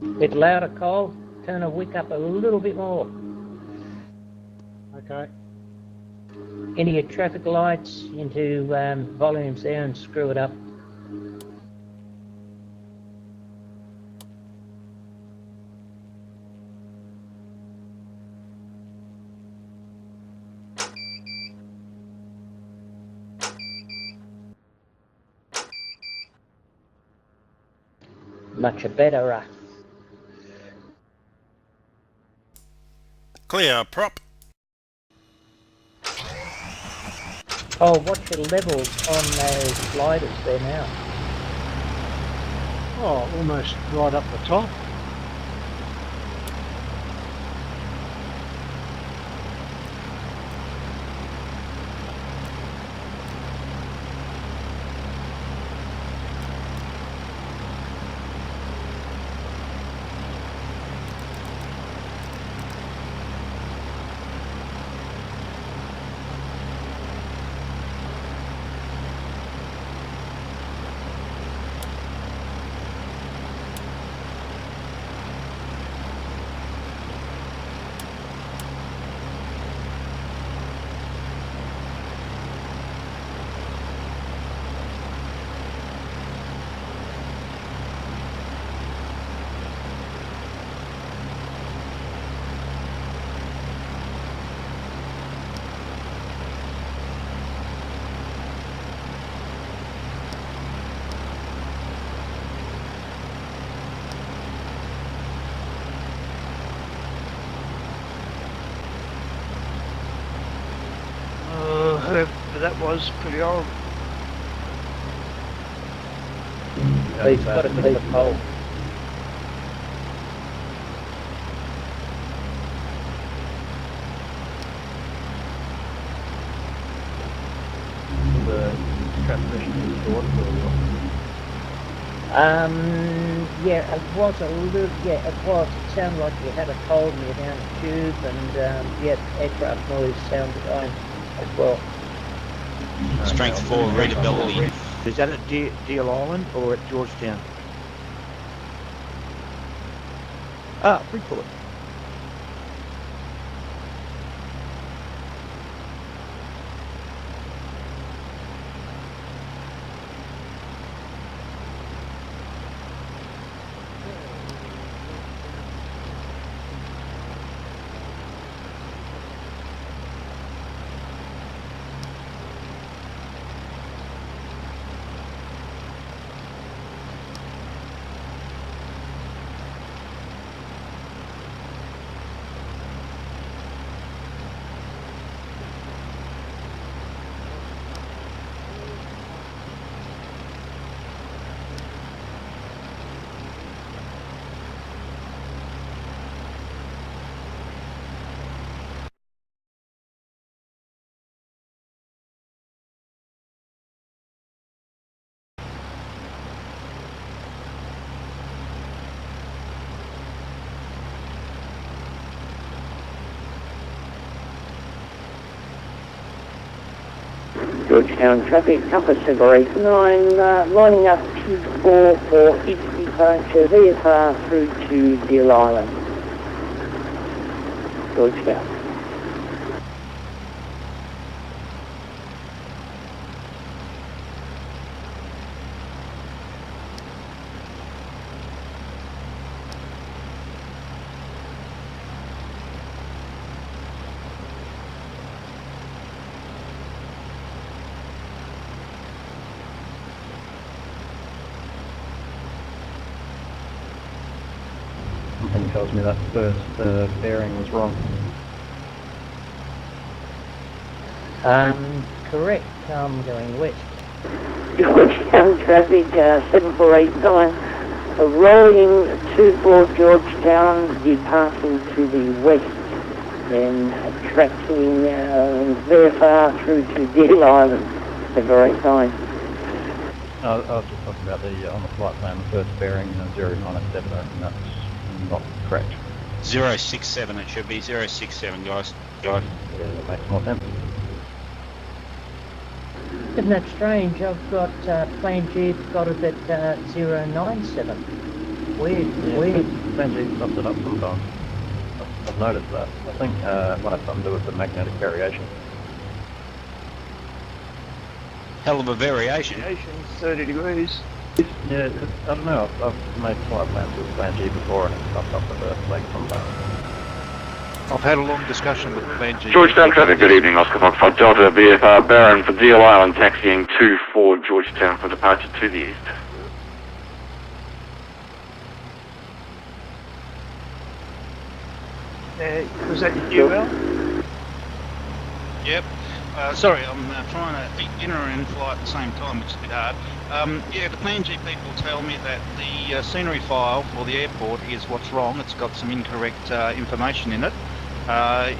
Bit louder, Cole. Turn the wick up a little bit more. Okay. Into your traffic lights, into volumes there and screw it up. Much better. Clear, prop. Oh, what's your levels on those sliders there now? Oh, almost right up the top. That was pretty old. He's got a bit of a pole. The transmission is short Yeah, it was a little, yeah, it was. It sounded like you had a cold and you're down the tube, and yeah, aircraft noise sounded on as well. Strength 4, readability. Is that at Deal Island or at Georgetown? Ah, Bridgeport. Georgetown traffic, Compass 789, lining up Q4 for its departure, VFR through to Deal Island. Georgetown. Something tells me that first bearing was wrong. Correct, I'm going west. Georgetown traffic, 7489, rolling 24 Georgetown, departing to the west, then tracking VFR through to Deal Island, 789. I was just talking about the on the flight plan, the first bearing 097. I think that's not correct. 067, it should be 067, guys. Yeah, that makes more sense. Isn't that strange? I've got Plane G got it at 097. Weird. Plan G bumps it up sometimes. I've noticed that. I think it might have something to do with the magnetic variation. Hell of a variation. 30 degrees. Yeah, I don't know. I've made flight plans with Plan G before and it's bumped up with the leg sometimes. I've had a long discussion with Plan G. Georgetown traffic, good evening, Oscar Foxtrot Delta, VFR Baron for Deal Island, taxiing 24 Georgetown for departure to the east. Was that your QL? Yep. Sorry, I'm trying to enter and fly at the same time, which is a bit hard. Yeah, the Plan G people tell me that the scenery file for the airport is what's wrong. It's got some incorrect information in it.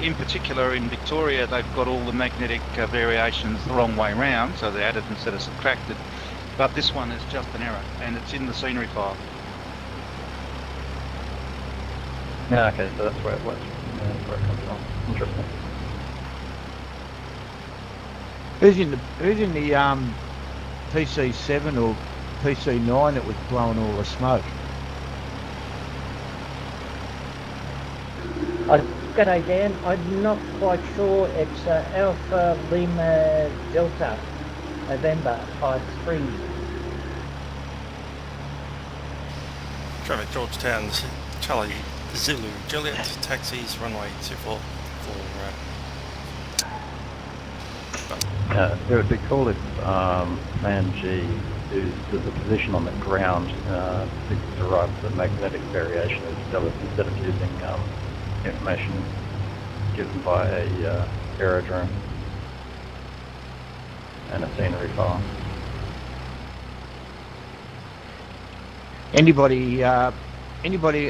In particular, in Victoria, they've got all the magnetic variations the wrong way round, so they're added instead of subtracted. But this one is just an error, and it's in the scenery file. Yeah, okay, so that's where it was. Yeah, that's where it comes from. Interesting. Who's in the PC7 or PC9 that was blowing all the smoke? G'day Dan, I'm not quite sure. It's Alpha Lima Delta November 53. Traffic Georgetown, Charlie Zulu Juliet, taxis runway 24 for It would be cool if Plan G used the position on the ground to derive the magnetic variation instead of using information given by a aerodrome and a scenery file. Anybody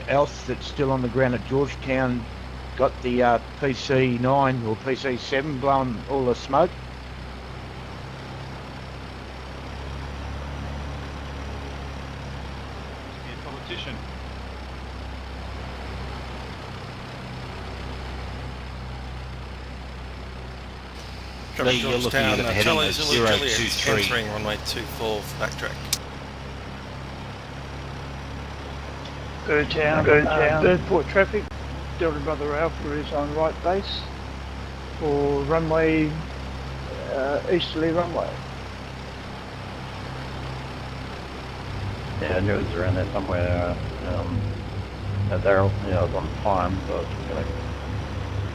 else that's still on the ground at Georgetown got the PC9 or PC7 blowing all the smoke? Be a politician. Traffic Lee, you're looking Georgetown, at a head Charlie on Zulu Juliet, 023. entering runway 24 for backtrack. Georgetown. Bridgeport traffic. Delta Brother Alpha is on right base for runway, easterly runway. Yeah, I knew it was around there somewhere. Daryl, I was on time, so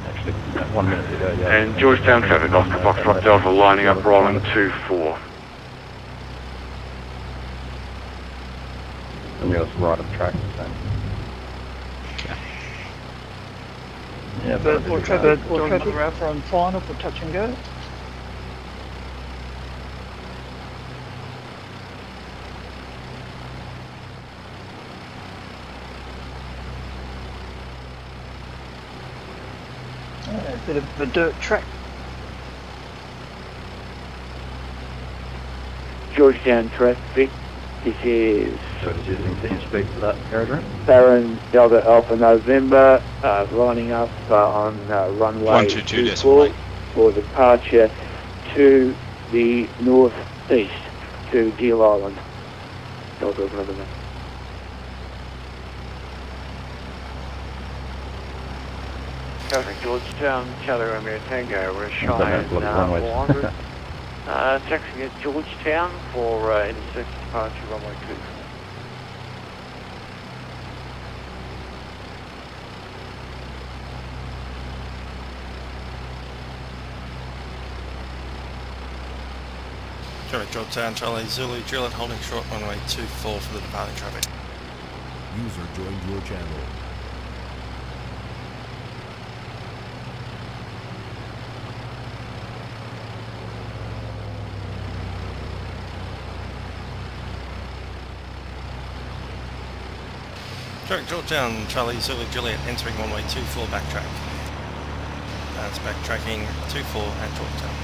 actually 1 minute ago. Yeah. And Georgetown traffic, Oscar Foxtrot Delta lining up, rolling 24. I knew it was right of track. So. Yeah, Bridgeport traffic. Delta Brother Alpha on final for touch and go. A bit of a dirt track. Georgetown traffic, this is So it's using TeamSpeak for that aerodrome? Baron Delta Alpha November, lining up on runway 122.8 for departure to the northeast to Deal Island. Delta November. Traffic Georgetown, Charlie Romeo Tango, we're don't have Cheyenne runways. 400. Taxiing at Georgetown for intercept departure runway 2. Traffic Georgetown, Charlie Zulu Juliet, holding short runway 24 for the departing traffic. User joined your channel. Traffic Georgetown, Charlie Zulu Juliet, entering runway 24 backtrack. That's backtracking 24 at Georgetown.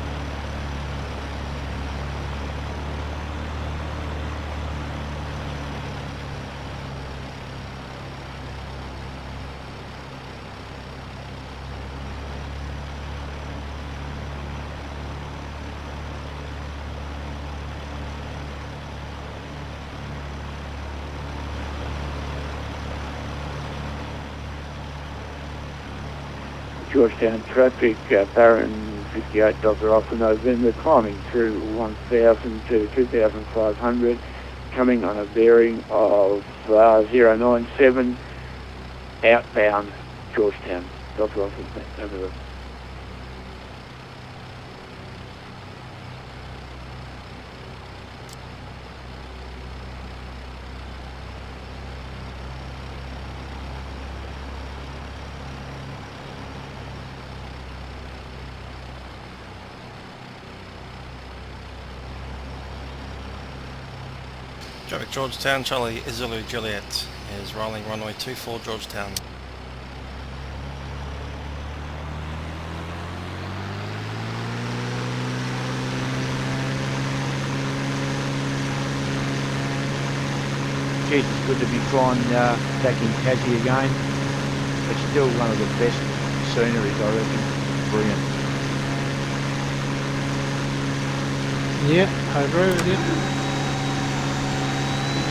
Georgetown traffic, Baron 58 Delta Alpha November, climbing through 1000 to 2500, coming on a bearing of 097, outbound Georgetown Delta Alpha November. Traffic Georgetown, Charlie Zulu Juliet is rolling runway 24 Georgetown. Geez, it's good to be flying back in Tassie again. It's still one of the best sceneries, I reckon. Brilliant. Yeah, I agree with you.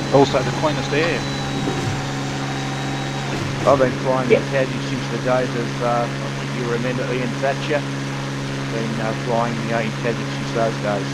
Also the cleanest air. I've been flying in Tassie since the days of, I think you remember Ian Thatcher. Been flying in Tassie since those days.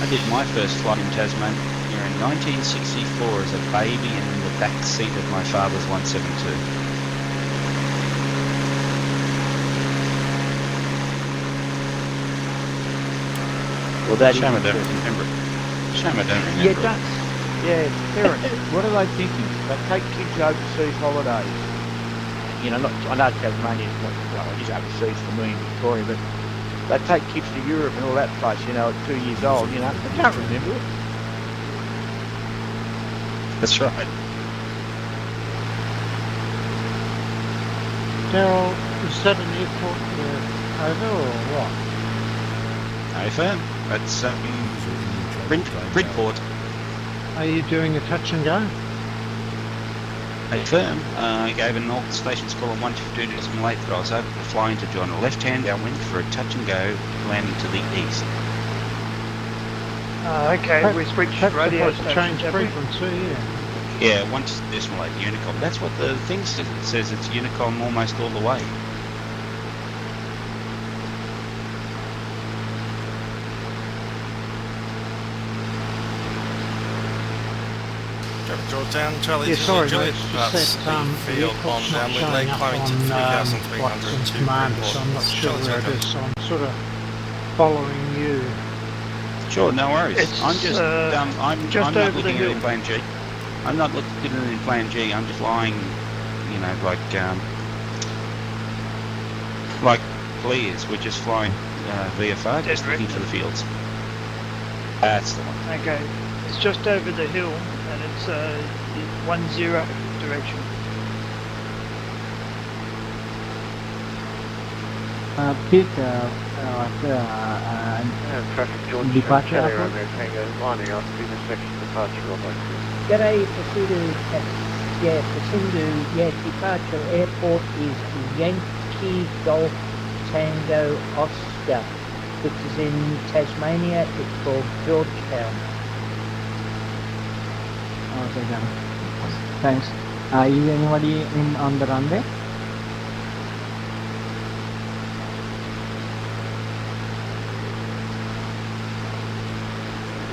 I did my first flight in Tasmania in 1964 as a baby in the back seat of my father's 172. Well, that Shame I is don't remember. Shame I don't remember. Yeah, that's, yeah, parents, what are they thinking? They take kids overseas holidays. You know, I know Tasmania is not, well, it is overseas for me in Victoria, but they take kids to Europe and all that place, you know, at 2 years old, you know, they can't remember it. That's right. Daryl, is that an airport over or what? Over. That's Bridgeport. Are you doing a touch and go? Firm. I gave an all stations call on 152.8 that I was open to flying to join a left-hand downwind for a touch and go, landing to the east. Okay, we switched radio change frequency, Yeah, 1.8 Unicom. That's what the thing says. It says it's Unicom almost all the way. Georgetown, Charlie Yeah, sorry, Juliet, mate, that's just the that, field the on airport's not downwind showing leg, up climbing to on, 3,300 to command, Bridgeport. so I'm not sure Charlie's where it okay. is, so I'm sort of following you. Sure, no worries. It's, I'm just, I'm not over looking the at it hill. in plan G. I'm not looking at it in plan G. I'm just flying, you know, like Clears. We're just flying VFR, just looking for the fields. That's the one. Okay, it's just over the hill and it's 10 direction. Pete, traffic departure Charlie airport? Romeo Tango, lining up in the section departure of G'day, Pasindu, departure airport is Yankee Golf Tango Oscar, which is in Tasmania. It's called Georgetown. Okay, done. Thanks. Is anybody on the runway?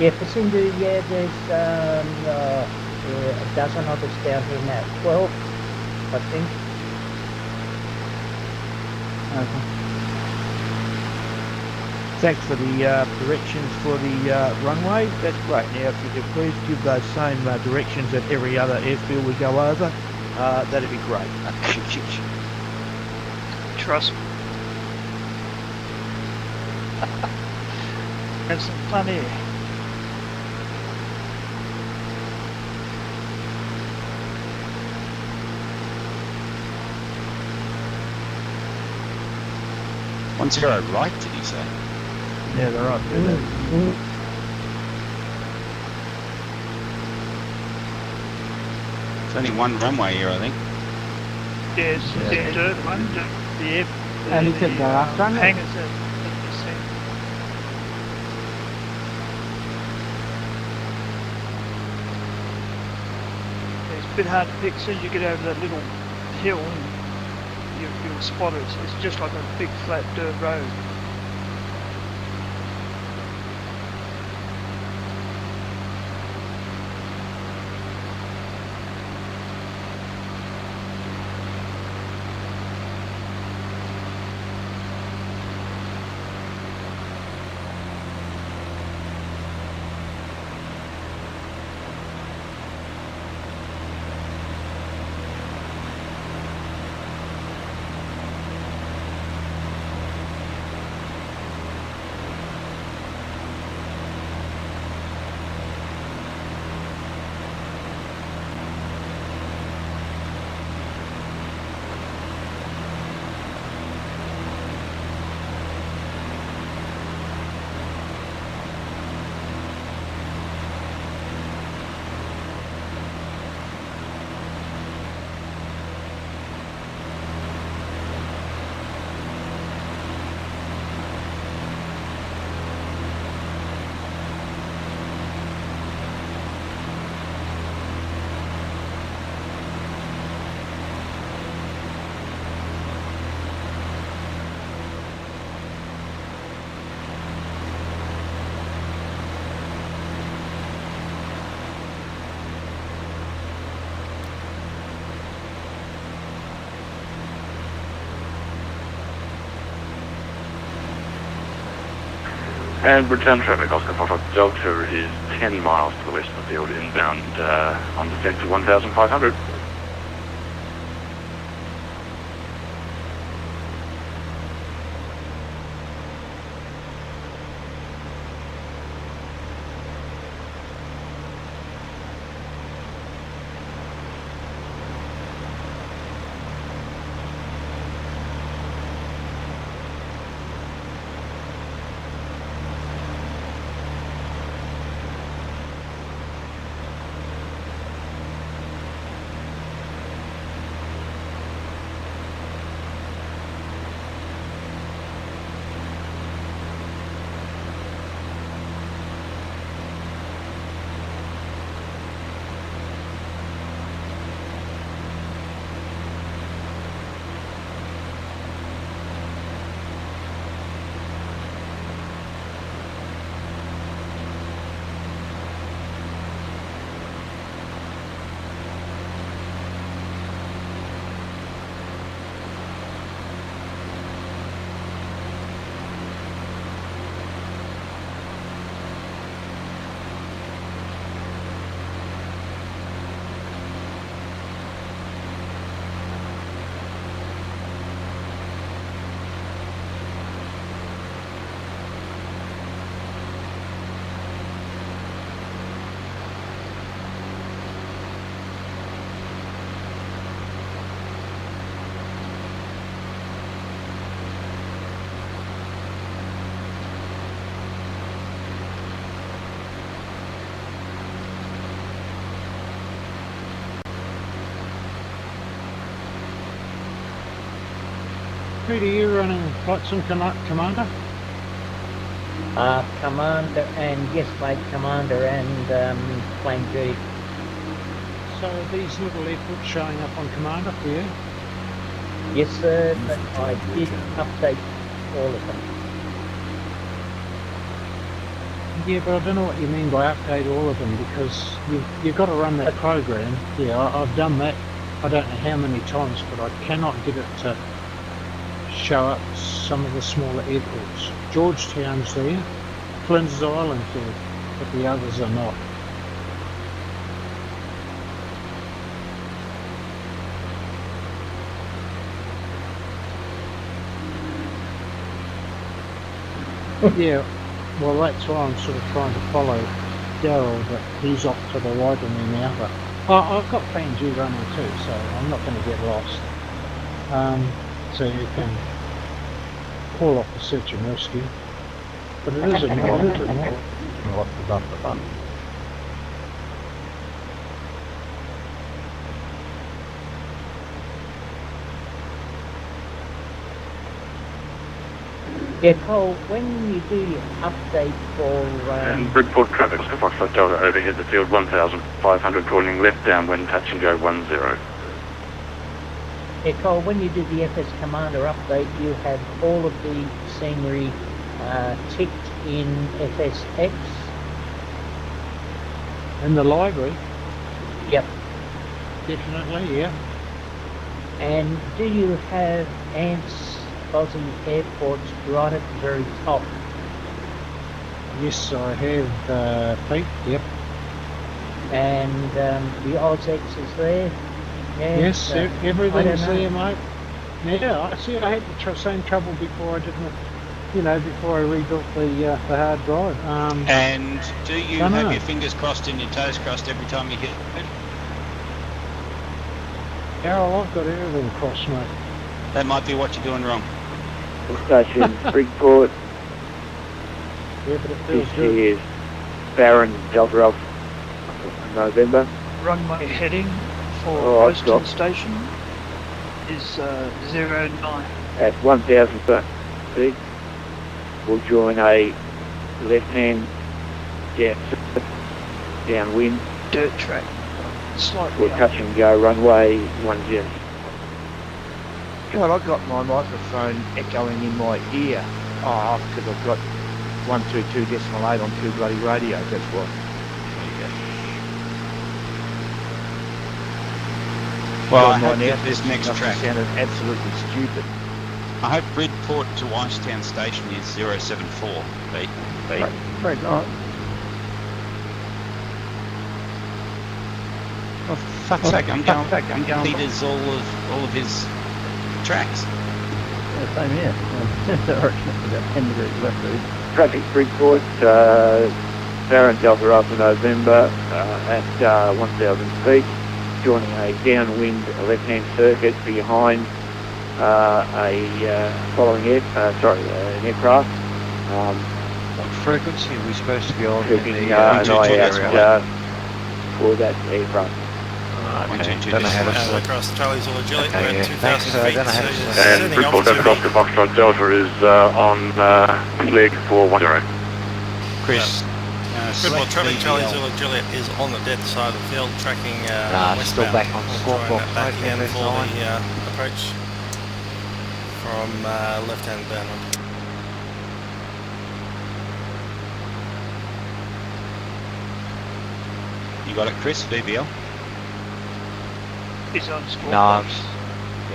Yeah, Pasindu, there's a dozen of us down here now. 12, I think. Okay. Thanks for the directions for the runway. That's great. Now, if you could please give those same directions at every other airfield we go over, that'd be great. Trust me. Have some fun here. One zero right, did he say? Yeah, they're right there. It's only one runway here, I think. Yes, the And is it the last run? hangars at this end. Yeah, it's a bit hard to pick. As soon as you get over that little hill, you'll spot it. It's just like a big flat dirt road. And return traffic, Oscar Foxtrot Delta is 10 miles to the west of the field inbound on descent to 1,500. Peter, you running flights on Commander? Commander and, yes mate, Commander and Plane G. So are these little airports showing up on Commander for you? Yes sir, but I did update all of them. Yeah, but I don't know what you mean by update all of them, because you've got to run that program. Yeah, I've done that. I don't know how many times, but I cannot get it to show up some of the smaller airports. Georgetown's there, Flinders Island's there, but the others are not. Yeah, well that's why I'm sort of trying to follow Daryl, but he's off to the right of me now. But I've got Plan G running too, so I'm not going to get lost. So you can call off the search and rescue. But it is a new one, isn't it? What's the done for fun? Yeah, Cole, when you do your update for... Bridgeport traffic, Oscar Foxtrot Delta overhead the field 1,500, calling left downwind, touch and go 10. Yeah, Cole, when you do the FS Commander update, you have all of the scenery ticked in FSX. In the library? Yep. Definitely, yeah. And do you have Ants Aussie Airports right at the very top? Yes, I have, Pete, yep. And the OzX is there? Yeah, Yes, everything's I don't there, know. mate. Yeah, I see. I had the same trouble before I didn't, before I rebuilt the hard drive. And do you Dunno. have your fingers crossed and your toes crossed every time you hit it? Carol, I've got everything crossed, mate. That might be what you're doing wrong. Station Bridgeport. Yeah, but it feels This good. is Baron Delta Alpha November. Runway heading for Oh, I've Iceton got- Station is 09. At 1,000 feet, we'll join a left-hand downwind. Dirt track. Slightly We'll touch and go runway 10. God, I got my microphone echoing in my ear. Oh, because I've got 122.8 on two bloody radios, that's why. Well, God, I hope mine that out, this next must track, have sounded absolutely stupid. I hope Bridgeport to Iceton Station is 074, Pete. Right, right. Oh, for fuck's sake, I'm going. Peter's all of his tracks. Yeah, same here. Direction is about 10 degrees left, dude. Traffic Bridgeport, Baron Delta Alpha November at 1,000 feet, joining a downwind left-hand circuit behind following an aircraft. What frequency are we supposed to be on? Keeping in an the, eye area? out for that aircraft. Okay, don't know how to Across Charlie Zulu Juliet, Okay, we're yeah. 2,000 Thanks, I feet. don't know how to so select. And sending Bridgeport off to Oscar Foxtrot Delta is on leg for 10. Chris, Bridgeport traffic, VBL. Charlie Zulu Juliet is on the dead side of the field, tracking still westbound. back on We'll squawk try box, that back mate, again FS9. for the approach from left-hand downward. You got it, Chris, VBL? Is on squawk No, box.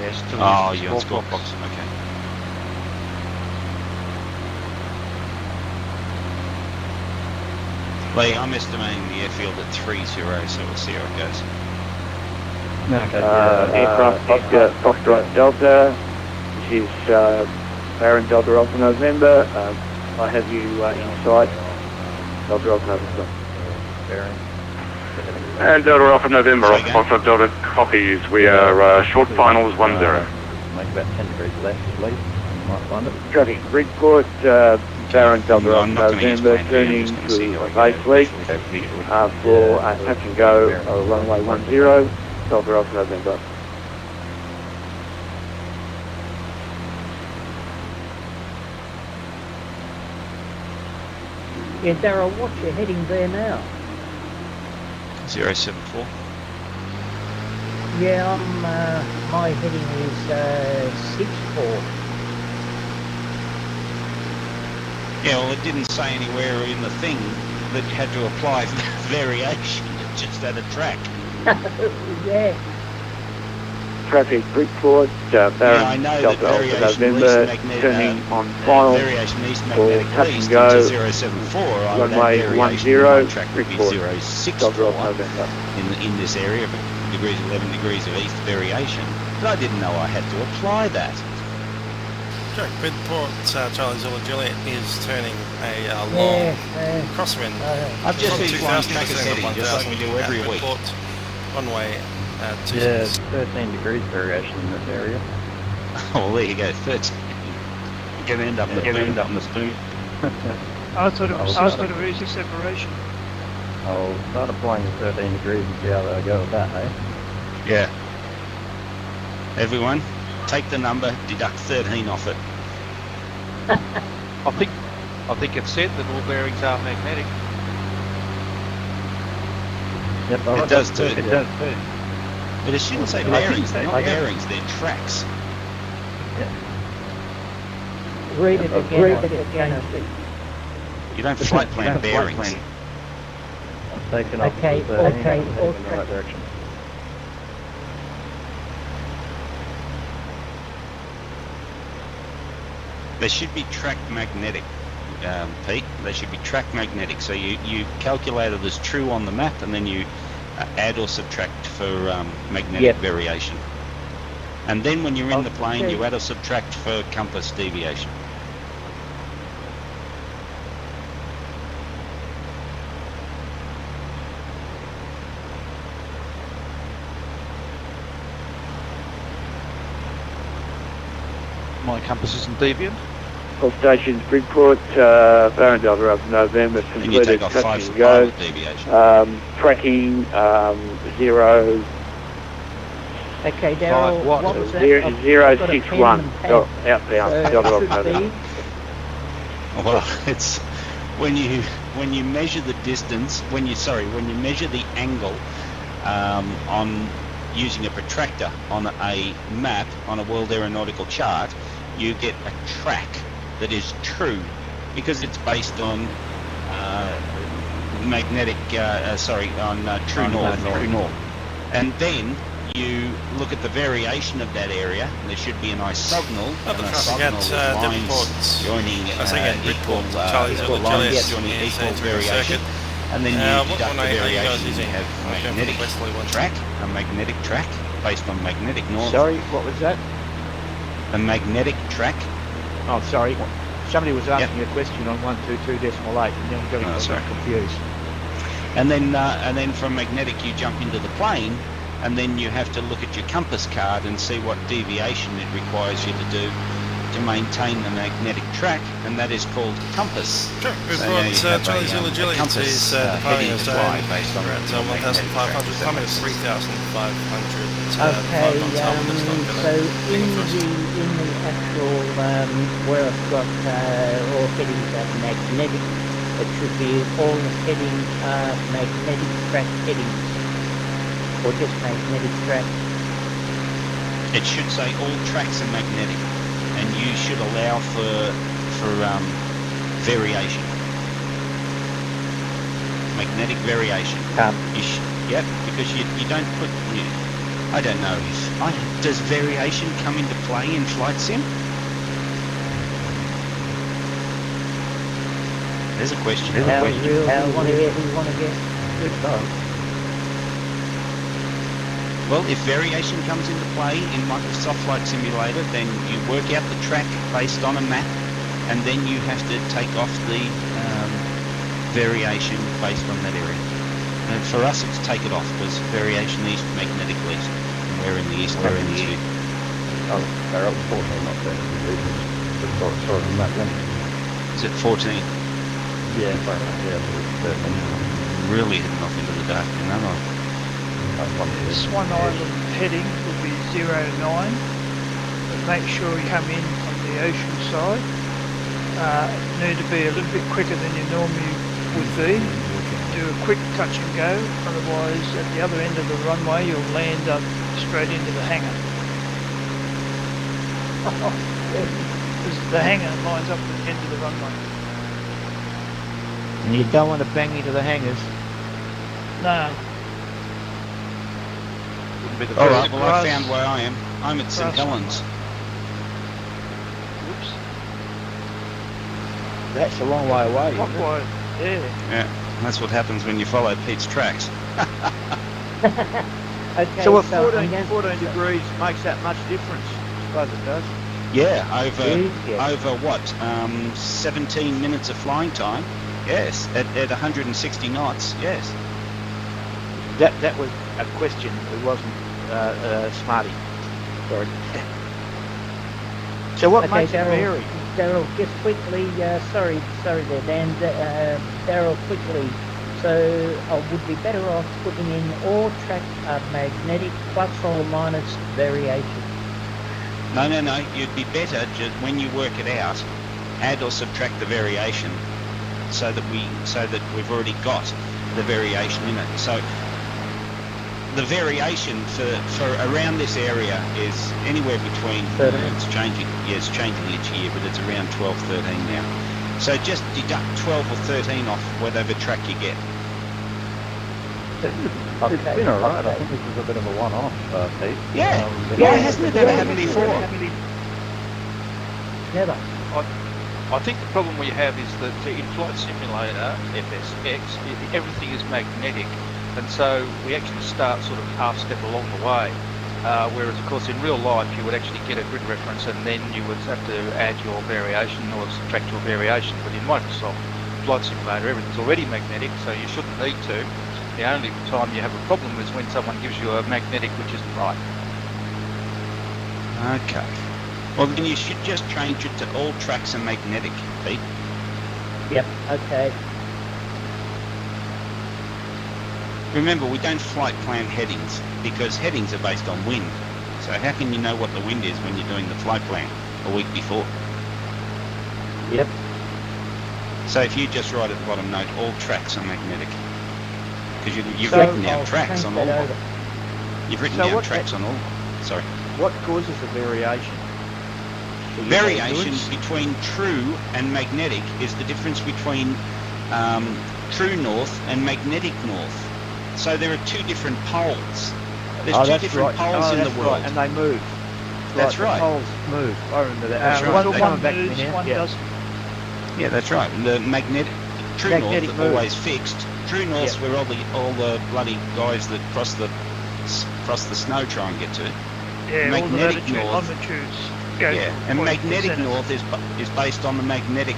Yeah, still Oh, using you're on squawk squawk box, okay. Lee, I'm estimating the airfield at 30, so we'll see how it goes. Okay, Aircraft Oscar Foxtrot Delta. This is Baron Delta Alpha November. I have you in sight. Delta Alpha November. bearing. And Delta Alpha November, Say Oscar again? Foxtrot Delta copies. We are short finals 10. Make about 10 degrees left at least. You might find it. Traffic Bridgeport, Baron Delta No, Alpha I'm not going to use November, plan B, I'm turning just going to see to how I base go. leak Visually. for touch and go runway 10, Delta Alpha November. Yeah, Daryl, what's your heading there now? 074. Yeah, my heading is 64. Yeah, well, it didn't say anywhere in the thing that you had to apply variation. It just had a track. Yeah. Traffic Bridgeport, Baron I know that Delta Alpha variation November, east magnetic, turning on final variation east for magnetic touch least and go, into 074. runway That 10, variation in my track would be Bridgeport, 064 Delta Alpha November. in this area, but degrees 11 degrees of east variation. But I didn't know I had to apply that. Jack, Bridgeport, Charlie Zulu Juliet is turning a long crosswind. I've just from been flying 2000 track to setting, just like we do every at week. Bridgeport, runway Yeah, 13 degrees variation in this area. Oh, well, there you go, 13. You're going to end up in the spoon. I thought it was easy separation. I'll start applying the 13 degrees and see how they go with that, eh? Yeah. Everyone, take the number, deduct 13 off it. I think it's said that all bearings are magnetic. Yep, It does too. It does too. But it shouldn't say bearings. They're not bearings. They're tracks. Read it again. I think. You don't flight plan bearings. I'm taking off Okay, the okay, in the right direction. They should be track magnetic, Pete. They should be track magnetic. So you calculate it as true on the map, and then you add or subtract for magnetic variation. And then when you're in the plane, you add or subtract for compass deviation. My compass isn't deviant. All stations, Bridgeport, Baron Delta up November, And you take completed off touch 5 and go. deviation. Tracking, 0, Okay, Daryl, what was that? 061, outbound, So Delta up it should November. be Well, it's when you measure the distance, when you measure the angle on using a protractor on a map on a world aeronautical chart, you get a track that is true because it's based on true north. And then you look at the variation of that area, and there should be an isogonal, Other an traffic isogonal at lines Devonport. joining Bridgeport, equal Charlie Zulu, lines Juliet joining is equal entering the variation. circuit. And then you What deduct one the are you guys variation, you using? have I'm going magnetic for Westerly one. track, a magnetic track based on magnetic north. Sorry, what was that? A magnetic track. Oh, sorry. Somebody was asking a question on 122.8, and then we got confused. And then from magnetic you jump into the plane, and then you have to look at your compass card and see what deviation it requires you to do to maintain the magnetic track, and that is called compass. Sure, we've So brought now you have Charlie Zulu Juliet compass is departing heading to Australia. fly based on We're at your magnetic 1,500 track. kilometres, 3,500. okay. So in the actual where I've got all headings are magnetic, it should be all headings are magnetic track headings, or just magnetic track. It should say all tracks are magnetic, and you should allow for variation. Magnetic variation. Yep, because you don't put. I don't know. Does variation come into play in flight sim? There's a question. How real we want to get good dog. Well, if variation comes into play in Microsoft Flight Simulator, then you work out the track based on a map, and then you have to take off the variation based on that area. And for us, it's take it off, because variation east, magnetic west, and we're in the east hemisphere. Oh, they're up 14 not there. Sort of map then. Is it 14? Yeah, sorry, yeah, it's Really heading off into the dark, you know. Swan Island heading will be 09, but make sure you come in from the ocean side. Need to be a little bit quicker than you normally would be. Do a quick touch and go, otherwise at the other end of the runway you'll land up straight into the hangar. Because the hangar lines up at the end of the runway. And you don't want to bang into the hangars. No. All right, well, I found where I am. I'm at St Helens. Whoops. That's a long way away. Yeah, that's what happens when you follow Pete's tracks. Okay, So a so 14 degrees makes that much difference? I suppose it does. Yeah, over what? 17 minutes of flying time. Yes, at 160 knots. Yes. That was a question. It wasn't Smarty. Sorry. So what makes it vary? Daryl, just quickly, sorry there, Dan. Daryl, quickly. So I would be better off putting in all tracks are magnetic plus or minus variation. No. You'd be better just when you work it out. add or subtract the variation so that we've already got the variation in it. So the variation for around this area is anywhere between, it's changing each year, but it's around 12, 13 now. So just deduct 12 or 13 off whatever track you get. It's been alright. I think this is a bit of a one-off, Pete. Yeah. Why hasn't it ever happened before? Never. I think the problem we have is that in Flight Simulator, FSX, everything is magnetic, and so we actually start sort of half step along the way. Whereas, of course, in real life, you would actually get a grid reference, and then you would have to add your variation or subtract your variation. But in Microsoft Flight Simulator, everything's already magnetic, so you shouldn't need to. The only time you have a problem is when someone gives you a magnetic which isn't right. Okay. Well, then you should just change it to all tracks are magnetic, Pete. Yep, okay. Remember, we don't flight plan headings because headings are based on wind. So how can you know what the wind is when you're doing the flight plan a week before? Yep. So if you just write at the bottom note, all tracks are magnetic. Because you've written down tracks on all of them. You've written down tracks on all of them. Sorry. What causes the variation? Variation between true and magnetic is the difference between true north and magnetic north. So there are two different poles. There's two different poles in the world. Right. And they move. That's right. The poles move. I remember that. That's right. One moves, one doesn't. Yeah, that's right. The true magnetic north always fixed. True north's where all the bloody guys that cross the snow try and get to. Yeah, magnetic all the longitudes. Yeah, and magnetic north is based on the magnetic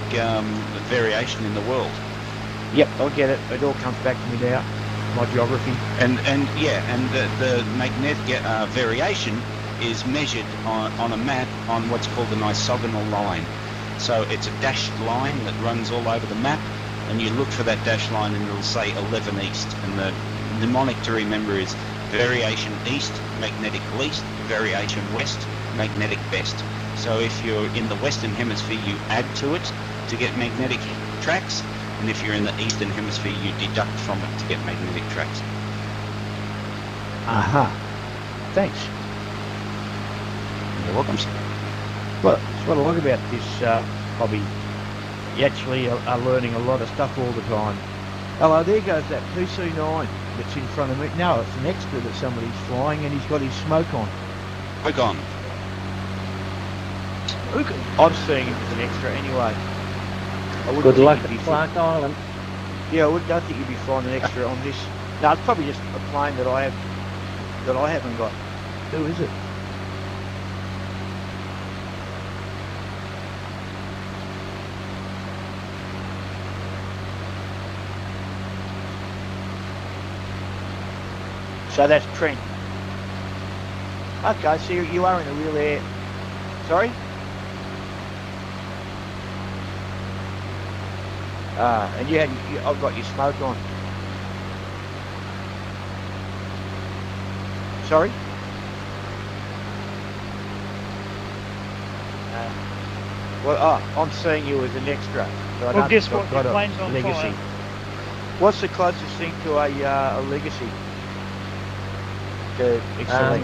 variation in the world. Yep, I get it. It all comes back to me now. My geography. And the magnetic variation is measured on a map on what's called an isogonal line. So it's a dashed line that runs all over the map, and you look for that dashed line and it'll say 11 east. And the mnemonic to remember is variation east, magnetic least, variation west, magnetic best. So if you're in the western hemisphere, you add to it to get magnetic tracks, and if you're in the eastern hemisphere, you deduct from it to get magnetic tracks. Aha. Thanks. You're welcome. Well, that's what I like about this hobby. You actually are learning a lot of stuff all the time. Hello, there goes that PC-9 that's in front of me. No, it's an extra that somebody's flying, and he's got his smoke on. Smoke on. I'm seeing him as an extra anyway. Good luck at Clark Island. Yeah, I don't think you'd be flying an extra on this. No, it's probably just a plane that I haven't got. Who is it? So that's Trent. Okay, so you are in a real air. Sorry? And I've got your smoke on. Sorry? I'm seeing you as an extra. So I don't guess think what? I've got Your plane's a on legacy. fire. What's the closest thing to a legacy? Excellent.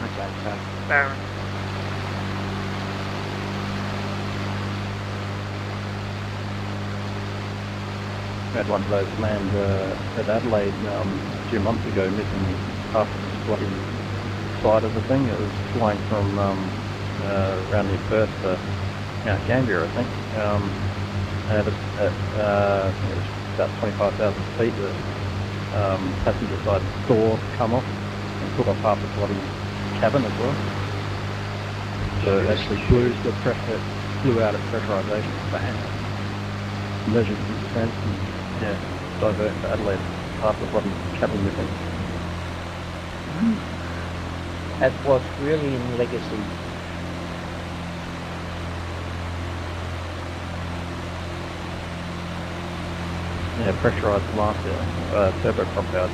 Okay, so Baron. Had one of those land at Adelaide a few months ago, missing half the bloody side of the thing. It was flying from around near Perth to Canberra, I think. I think it was about 25,000 feet. The passenger side door come off and took off half the bloody cabin as well. So it actually flew out at pressurisation, bang, measured the descent and divert to Adelaide, half the bloody cabin missing. That was really in legacy. Yeah, pressurised blast, turboprop powered.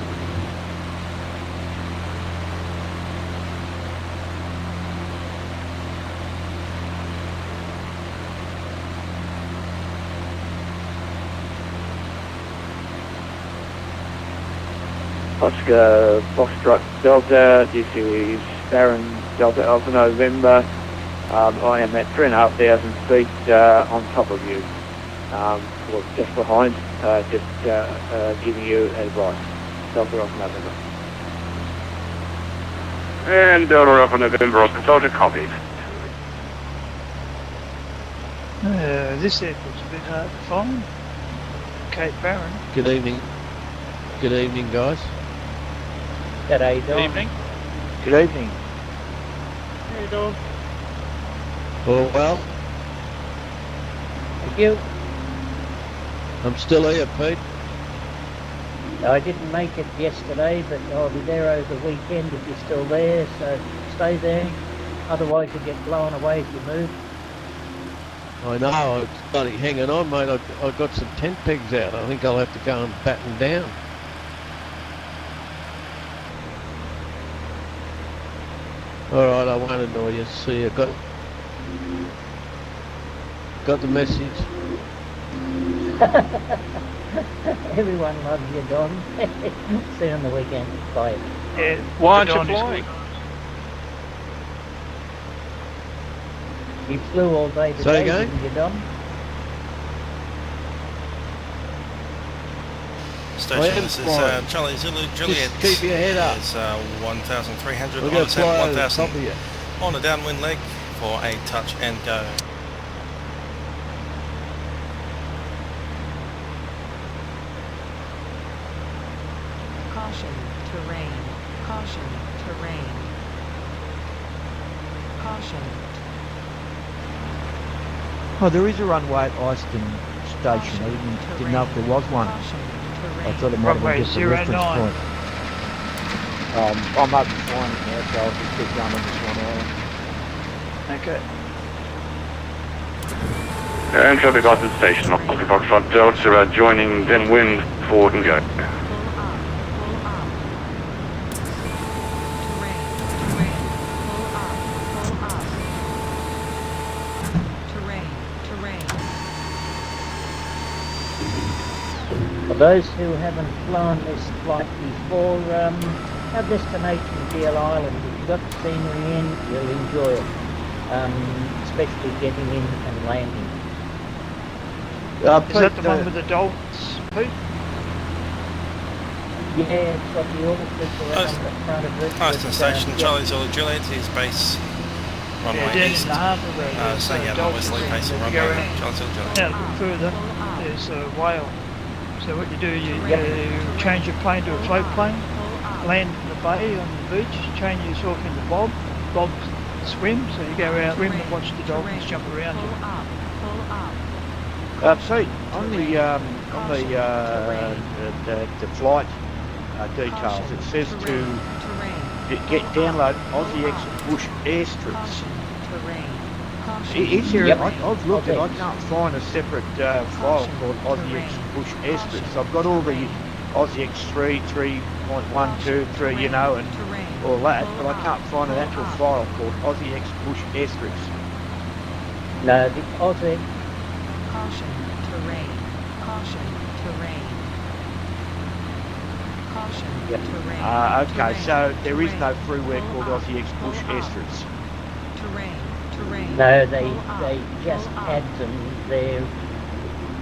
Oscar Foxtrot Delta, this is Baron Delta Alpha November. I am at 3,500 feet on top of you, well, just behind, giving you advice. Delta Alpha November. And Delta Alpha November, Oscar Delta, copied. This airport's a bit hard to find. Cape Barron. Good evening. Good evening, guys. G'day, Don. Good evening. Good evening. Hey, Don. All well? Thank you. I'm still here, Pete. I didn't make it yesterday, but I'll be there over the weekend if you're still there, so stay there. Otherwise you'll get blown away if you move. I know, I'm bloody hanging on, mate. I've got some tent pegs out. I think I'll have to go and batten down. Alright, I won't annoy you. See you. Got the message. Everyone loves you, Don. See you on the weekend. Bye. Yeah, Why aren't Don you is flying? You flew all day Say today, again? didn't you, Don? Station, this is Charlie Zulu Juliet. Just keep your head up. It's 1,300 We're on going a to fly over the 1,000 top of you. on a downwind leg for a touch and go. Caution, terrain. Caution, terrain. Caution. Oh, there is a runway at Iceton Station. I didn't know if there was one. I thought it might have been just a reference 09. point. I'm open flying it now, so I'll just keep going on this one island. Okay. And traffic light at the station, Oscar Foxtrot Delta, joining then wind, forward and go. For those who haven't flown this flight before, our destination Deal Island. If you've got the scenery in, you'll enjoy it, especially getting in and landing. Is that the one with the dolphins, Pete? Yeah, it's got the orchestra around the front of it. Iceton Station, Charlie Zulu Juliet, is base runway down east. in the harbour there. Staying out on Wesley, facing runway Charlie Zulu Juliet. Out a bit further, there's a whale. So what you do, you change your plane to a float plane, land in the bay on the beach, change yourself into Bob swim, so you go out, swim and watch the dolphins jump around you. Pete, on the flight details, it says to download AussieX Bush airstrips. Is there? I've looked and I can't find a separate file called AussieX Bush airstrips. I've got all the AussieX 3, 3.1, 3, you know, and all that, but I can't find an actual file called AussieX Bush airstrips. No, the Aussie. Caution, terrain. Caution, terrain. Caution, terrain. Okay, so there is no freeware called AussieX Bush airstrips. Terrain, terrain. No, they just add them there.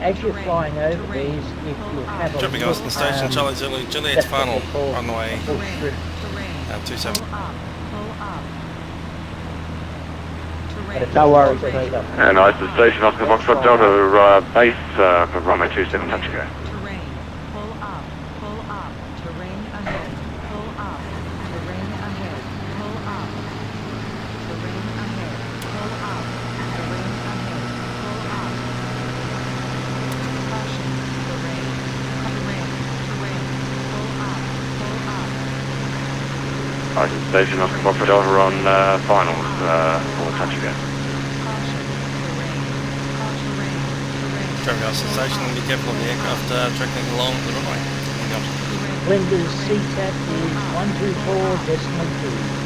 As you're flying over these, if you have a Jumping Iceton Station, Charlie Zulu Juliet, final runway 27. No worries, mate. And Iceton Station, Oscar Foxtrot Delta, base for runway 27, touch and go. Terrain, pull up, terrain ahead, pull up, terrain ahead, pull up, terrain ahead, pull up, terrain ahead, pull up. Caution, terrain, pull up, Iceton Station, Oscar Foxtrot Delta on finals, for touch and go. Traffic Iceton Station, be careful of the aircraft tracking along the runway. Flinders CTAT is 124.2.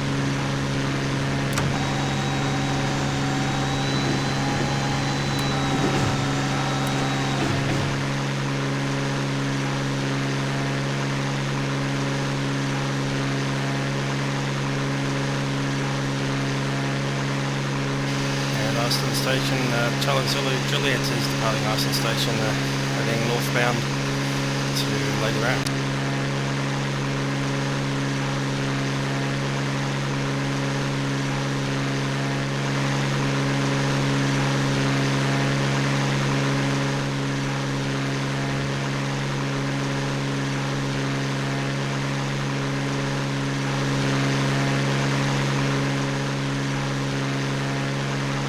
Iceton Station. Charlie Zulu Juliet is departing Iceton Station, heading northbound to Lady Rat.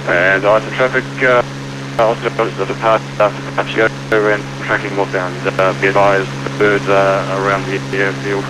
And Iceton traffic, also the departure and tracking northbound. Be advised, birds around the airfield.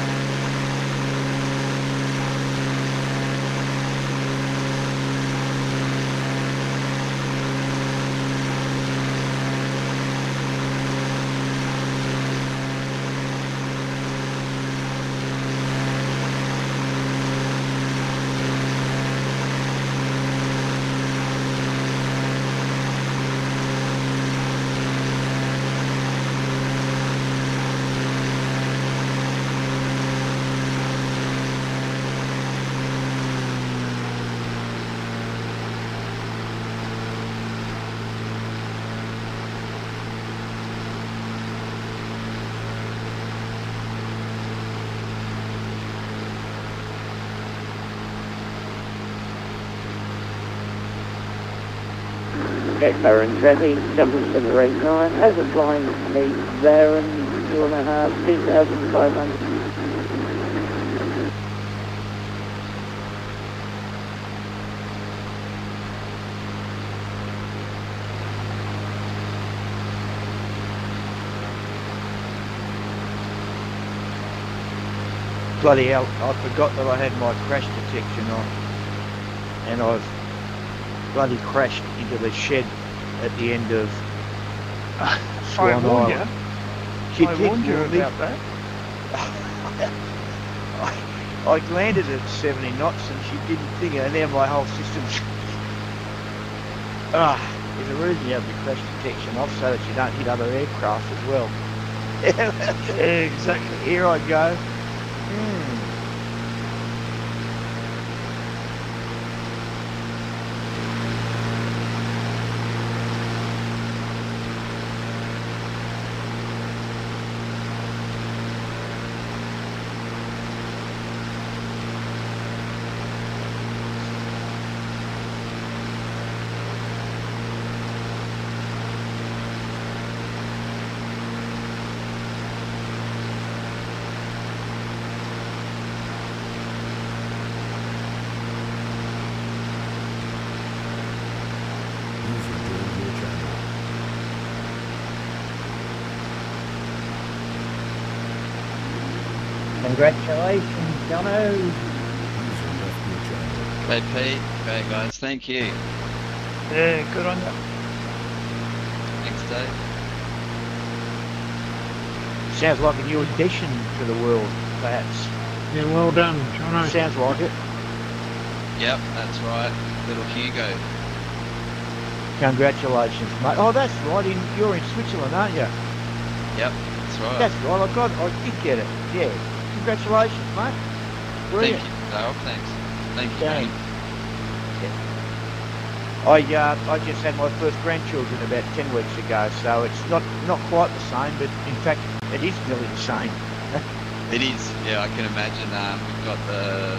Baron traffic, 7789, as a flying speed, Baron, 2.5, 2,500. Bloody hell, I forgot that I had my crash detection on. And I've bloody crashed into the shed at the end of I warned you. I warned you about that. I landed at 70 knots and she didn't think it, and now my whole system's... there's a reason you have the crash detection off so that you don't hit other aircraft as well. Exactly. Here I go. Congratulations, Jono. Great Pete, great guys, thank you. Yeah, good on you. Thanks Dave. Sounds like a new addition to the world, perhaps. Yeah, well done, Jono. Sounds like it. Yep, that's right, little Hugo. Congratulations, mate. Oh, that's right, you're in Switzerland, aren't you? Yep, that's right. That's right, I did get it, yeah. Congratulations, mate. Brilliant. Thank you, Dale, thanks. Thank you, Dang. mate. I just had my first grandchildren about 10 weeks ago, so it's not quite the same, but in fact it is nearly the same. It is, yeah, I can imagine. We've got the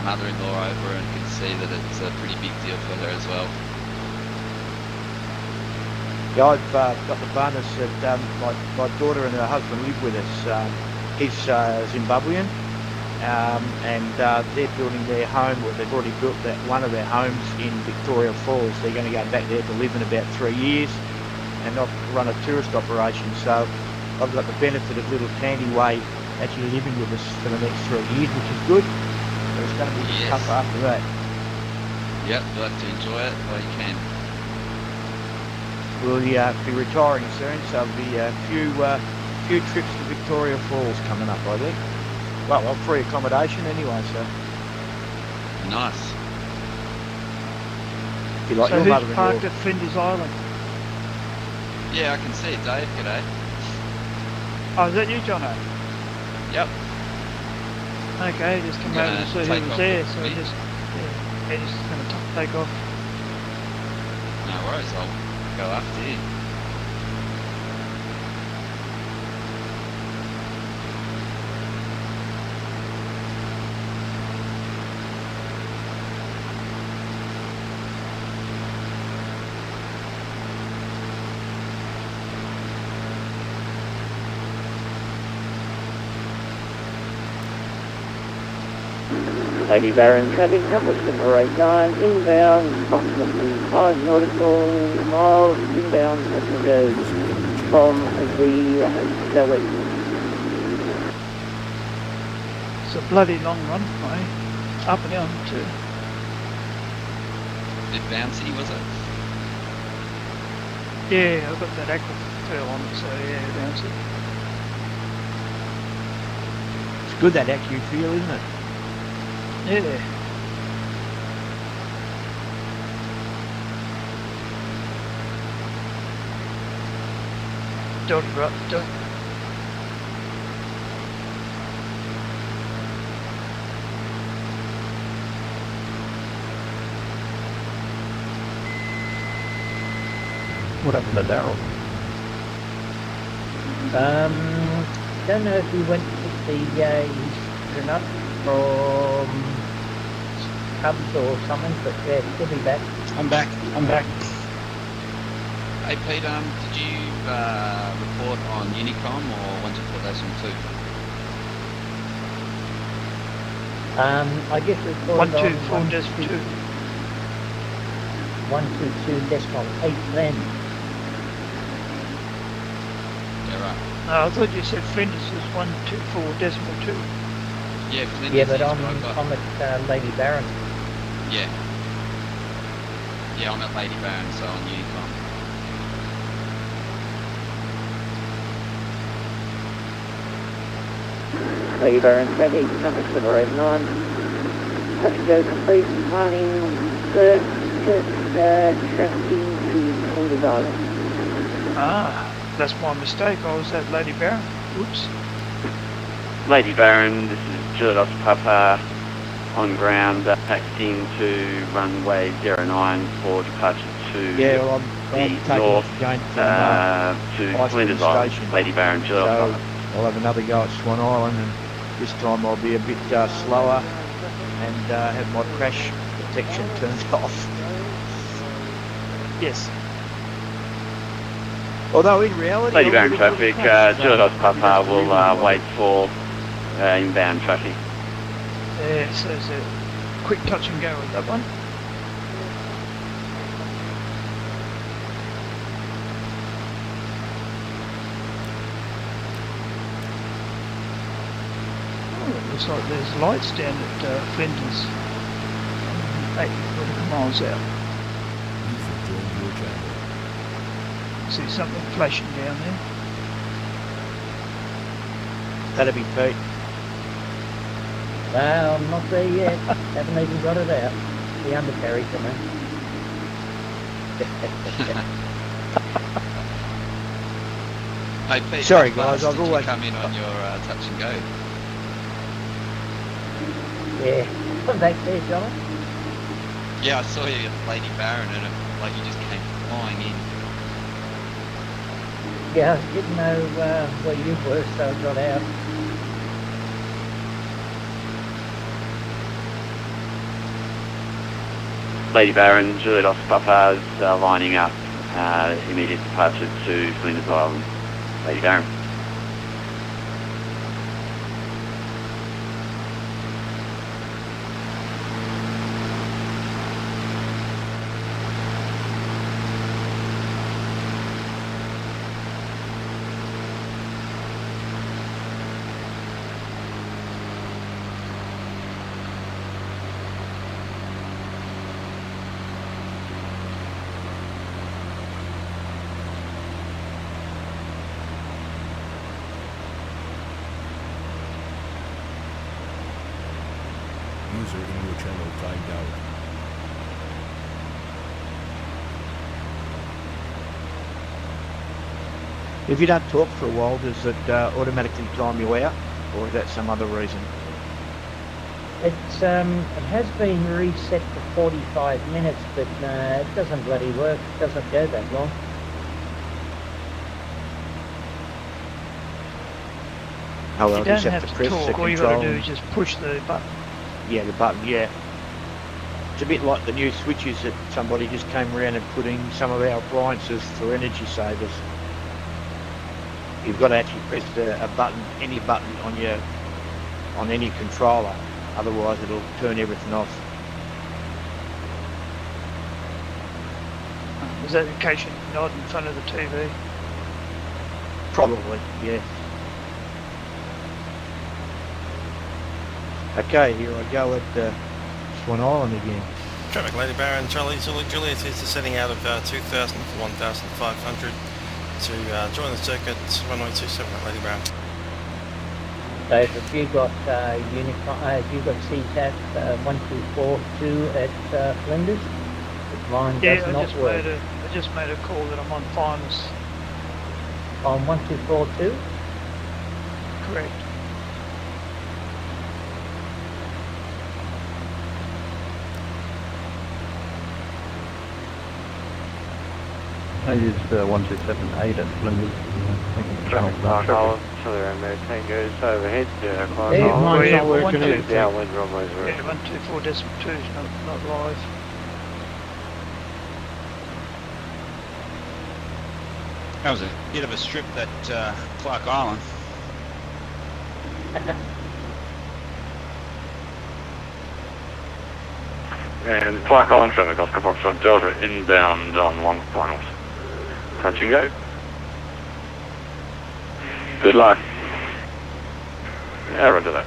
mother-in-law over and can see that it's a pretty big deal for her as well. Yeah, I've got the bonus that my daughter and her husband live with us. He's Zimbabwean, and they're building their home. Well, they've already built one of their homes in Victoria Falls. They're going to go back there to live in about 3 years and not run a tourist operation. So I've got the benefit of little Tandy Way actually living with us for the next 3 years, which is good. But it's going to be tough after that. Yep, you'll have to enjoy it while you can. We'll be retiring soon, so there'll be a few trips to Victoria Falls coming up, I think. Well, free accommodation anyway, so. Nice. If you like so your who's mother-in-law. parked at Flinders Island? Yeah, I can see it, Dave. G'day. Oh, is that you, Jono? Yep. Okay, just come over to see who was there, so just going to take off. worries, I'll go after you. Lady Baron traffic number 789 inbound, approximately 5 nautical miles inbound passengers from the Zoe. It's a bloody long run, mate. Up and down too. Bit bouncy, was it? Yeah, I've got that aqua feel on it, so yeah, bouncy. It's good that accu feel, isn't it? Yeah. Don't. What happened to Daryl? Don't know if he went to the Eastern up from Cubs or something, but yeah, he'll be back. I'm back. Hey Pete, did you report on Unicom or 124.2? I just reported 124.2. 122.8 then. Yeah, right. No, I thought you said Flinders was 124.2. Yeah, Flinders Yeah, but is I'm what I got. at Lady Baron. Yeah. Yeah, I'm at Lady Baron, so on Unicom. Lady Baron traffic number 789. Passenger complete planning search tracking to Flinders Island. Ah, that's my mistake. I was at Lady Baron. Oops. Lady Baron, this is Georgetown Papa on ground, taxiing to runway 09 for departure to Yeah, well, I'm the taking north off again from to Iceton Flinders Island. Station. Lady Baron, So Georgetown. I'll have another go at Swan Island, and this time I'll be a bit slower and have my crash protection turned off. Yes. Although in reality, Lady I Baron would've traffic, crashed, so Georgetown Papa that's will really well. wait for inbound traffic. Yeah, so it's a quick touch and go with that one. Oh, it looks like there's lights down at Flinders. 8 nautical miles out. User joined your channel. See something flashing down there. That'll be Pete. Well, I'm not there yet. Haven't even got it out. The undercarriage, I mean. Hey Pete, Sorry, how fast guys, I've did always- you come in on your touch and go? Yeah. Come back there, John. Yeah, I saw you at Lady Baron and like you just came flying in. Yeah, I didn't know where you were, so I got out. Lady Baron, Georgetown Papa is lining up immediate departure to Flinders Island. Lady Baron. User in your channel timed out. If you don't talk for a while, does it automatically time you out, or is that some other reason? It has been reset for 45 minutes, but it doesn't bloody work. It doesn't go that long. Oh, well, You don't just have to to press the talk. All you got to do control. is just push the button. Yeah, the button, yeah. It's a bit like the new switches that somebody just came around and put in some of our appliances for energy savers. You've got to actually press a button, any button on any controller, otherwise it'll turn everything off. Is that in case you're not in front of the TV? Probably, yeah. Okay, here I go at Swan Island again. Traffic, Lady Baron, Charlie Zulu Juliet is descending out of 2000 for 1500 to join the circuit, runway 27 at Lady Baron. So if you got you've got CTAT 1242 at Flinders, mine does not work. I just made a call that I'm on finals. On 1242? Correct. I used 1278 at Flinders. I think Traffic Clark Island, Charlie Romeo Tango's overhead, Clark Yeah, Island. mine's not working either. Downwind runways are Yeah, 124.2 is not live. That was a bit of a strip, that Clark Island. And Clark Island traffic, Oscar Foxtrot Delta inbound on long finals. Touch and go. Good luck. Yeah, roger that.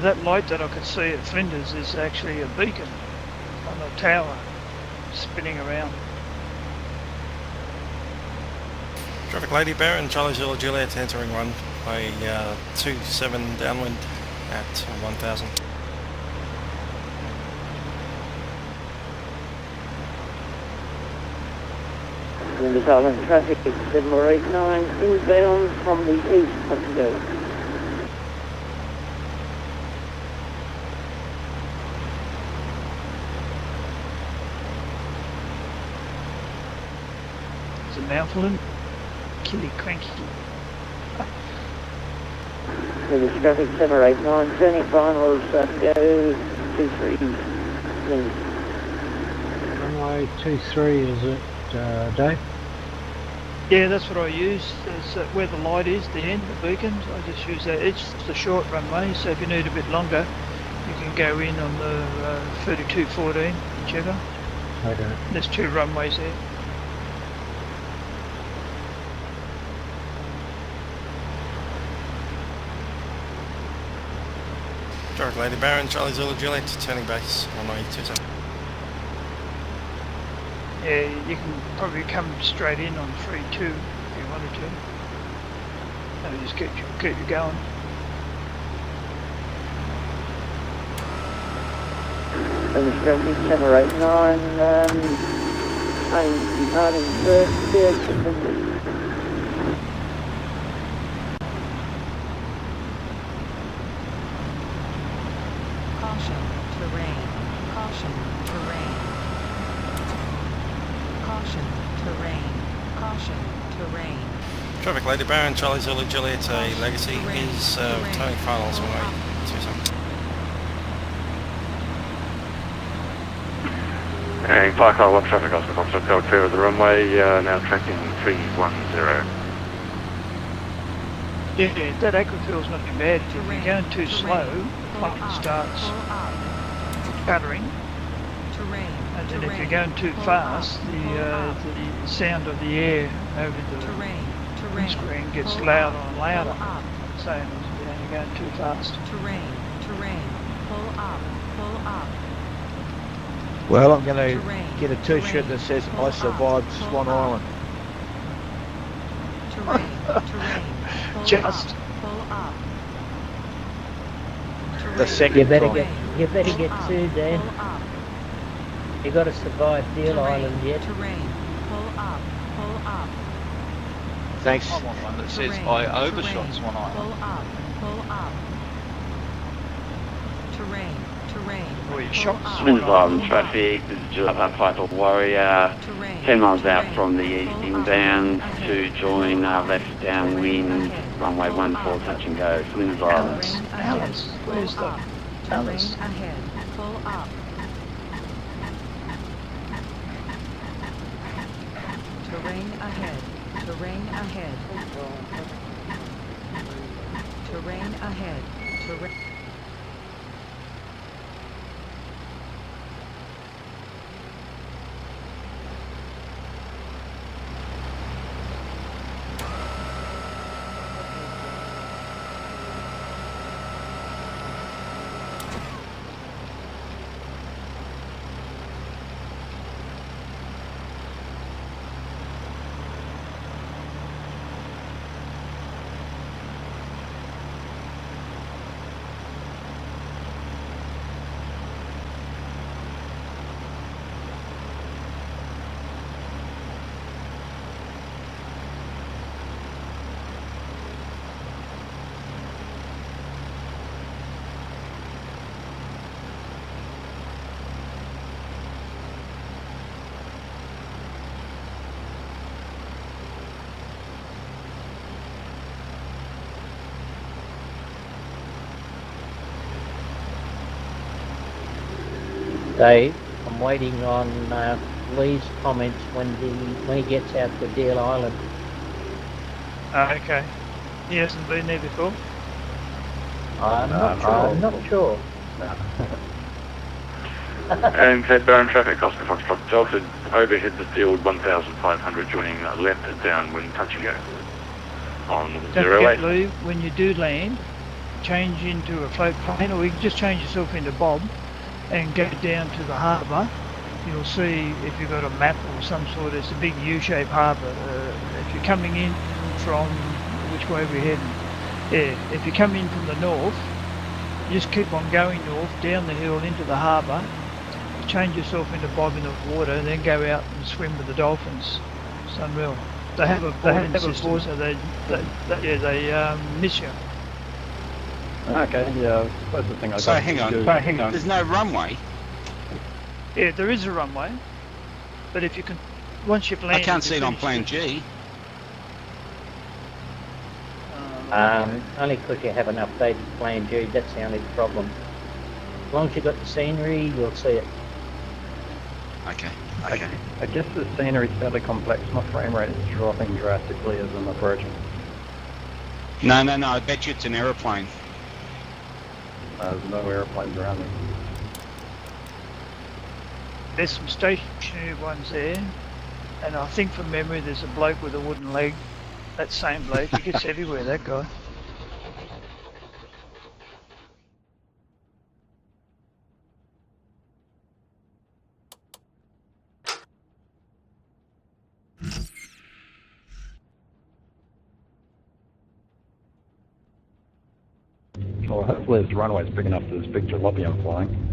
That light that I could see at Flinders is actually a beacon on a tower spinning around. Traffic, Lady Baron, Charlie Zulu Juliet entering runway 27 downwind at 1000. Flinders Island traffic 7489 inbound from the east. Touch and go. It's a mouthful of killy cranky. Flinders traffic 789 turning finals. Go 23. Flinders. Runway 23 is it, Dave? Yeah, that's what I use. It's where the light is, the end, the beacons. I just use that. It's the short runway, so if you need a bit longer, you can go in on the 3214, whichever. Okay. There's two runways there. Traffic, Lady Baron, Charlie Zulu Juliet, turning base, runway 27. Yeah, you can probably come straight in on 3-2 if you wanted to. That'll just keep you going. Flinders traffic 789 I'm departing first here to Flinders. Caution, terrain. Caution, terrain. Caution, terrain. Caution, terrain. Traffic, Lady Baron, Charlie Zulu Juliet, a Legacy is towing finals runway 27. And Clark Island traffic, Oscar Foxtrot Delta clear of the runway, now tracking 310. Yeah, that aquafill's not too bad. If you're going too slow, like it starts sputtering. And then if you're going too fast, the sound of the air over the windscreen gets louder and louder. Same as you're going too fast. Terrain. Pull up. Pull up. Well, I'm going to get a t-shirt that says I survived Swan Island. Just pull up. The second You better time. get two, Dan. You got to survive Deal Island yet. Pull up. Thanks. I'm on one that says I overshot Swan Island. Pull up. terrain, terrain. Or your Pull shots. up. Twins Island traffic, this is Piper Warrior, 10 miles out from the inbound to join left downwind, runway 14, touch and go, Twins Island. Alice, where's the Alice? Terrain ahead, pull up. Terrain ahead, terrain ahead. Terrain ahead, terrain. Dave, I'm waiting on Lee's comments when he gets out to Deal Island. Okay. He hasn't been there before? I'm not sure. And Fedbound traffic, Oscar Foxtrot Delta, overhead the field 1500, joining left at downwind, touch and go. On Don't 08. forget, Lou, when you do land, change into a float plane, or you can just change yourself into Bob and go down to the harbour. You'll see, if you've got a map or some sort, it's a big U-shaped harbour. If you're coming in from, which way we're heading? Yeah, if you come in from the north, just keep on going north, down the hill into the harbour, change yourself into Bob in the water, and then go out and swim with the dolphins. It's unreal. They have a boarding system, so they miss you. Okay, yeah, I suppose the thing I So got hang to on, do- there's no runway. Yeah, there is a runway, but if you can, once you've I landed... can't see it on finish plan it. G. Only because you haven't updated Plan G, that's the only problem. As long as you've got the scenery, you'll see it. Okay. I guess the scenery's fairly complex. My frame rate is dropping drastically as I'm approaching. No, I bet you it's an aeroplane. There's no airplanes around me. There's some stationary ones there, and I think from memory there's a bloke with a wooden leg. That same bloke, he gets everywhere, that guy. Well, hopefully this runway's big enough for this big jalopy I'm flying.